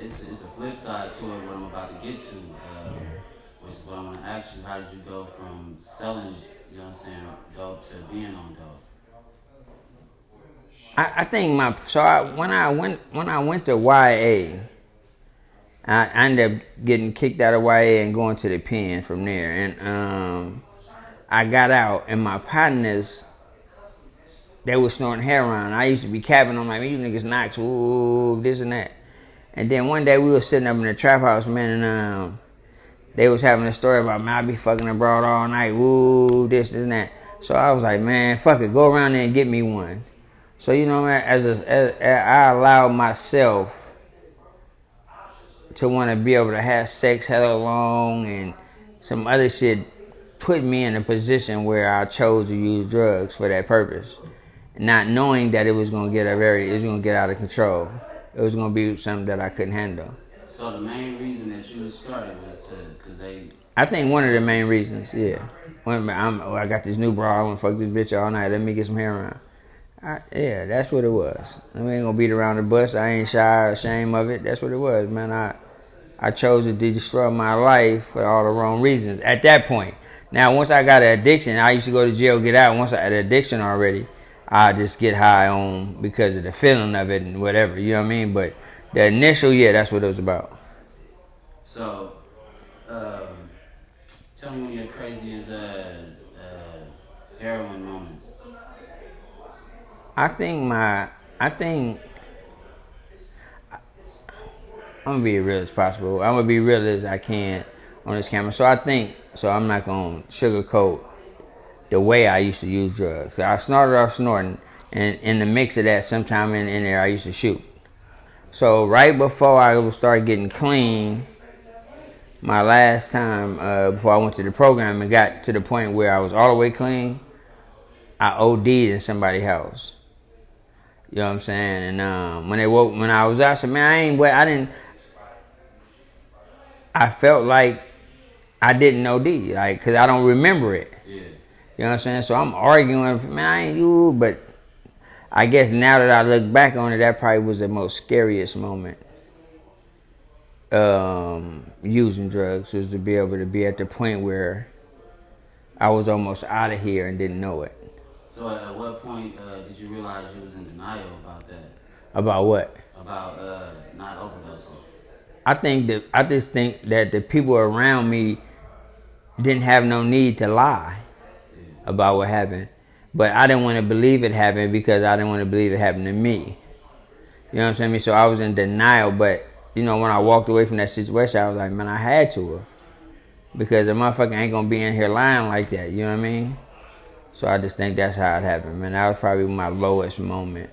it's a flip side to it. What I'm about to get to, which is what I want to ask you. How did you go from selling, you know what I'm saying, dope to being on dope? I think when I went to YA, I ended up getting kicked out of YA and going to the pen from there. And I got out, and my partners, they was snorting heroin. I used to be capping them like, you niggas knocks, ooh, this and that. And then one day we was sitting up in the trap house, man, and they was having a story about, man, I be fucking abroad all night, woo, this and that. So I was like, man, fuck it, go around there and get me one. So, you know, man, as I allowed myself to want to be able to have sex hella long and some other shit put me in a position where I chose to use drugs for that purpose, not knowing that it was gonna get out of control. It was gonna be something that I couldn't handle. So the main reason that you started was because they. I think one of the main reasons, yeah. I got this new bra, I wanna fuck this bitch all night, let me get some heroin. Yeah, that's what it was. I ain't gonna beat around the bush. I ain't shy or ashamed of it. That's what it was, man. I chose to destroy my life for all the wrong reasons at that point. Now, once I got an addiction, I used to go to jail, get out. Once I had an addiction already, I just get high on because of the feeling of it and whatever. You know what I mean? But the initial, yeah, that's what it was about. So, tell me one of your craziest heroin moments. I think I'm gonna be as real as possible. I'm gonna be real as I can on this camera. So I'm not gonna sugarcoat the way I used to use drugs. I started off snorting, and in the mix of that, sometime in there, I used to shoot. So right before I would start getting clean, my last time before I went to the program and got to the point where I was all the way clean, I OD'd in somebody's house. You know what I'm saying? And when I was out, I said, man, I felt like I didn't OD, like, cause I don't remember it. Yeah. You know what I'm saying? So I'm arguing, man, I ain't you, but I guess now that I look back on it, that probably was the most scariest moment. Using drugs was to be able to be at the point where I was almost out of here and didn't know it. So at what point did you realize you was in denial about that? About what? About not overdosing? I just think that the people around me didn't have no need to lie about what happened. But I didn't want to believe it happened because I didn't want to believe it happened to me. You know what I'm saying? So I was in denial, but you know, when I walked away from that situation, I was like, man, I had to have. Because the motherfucker ain't gonna be in here lying like that, you know what I mean? So I just think that's how it happened, man. That was probably my lowest moment.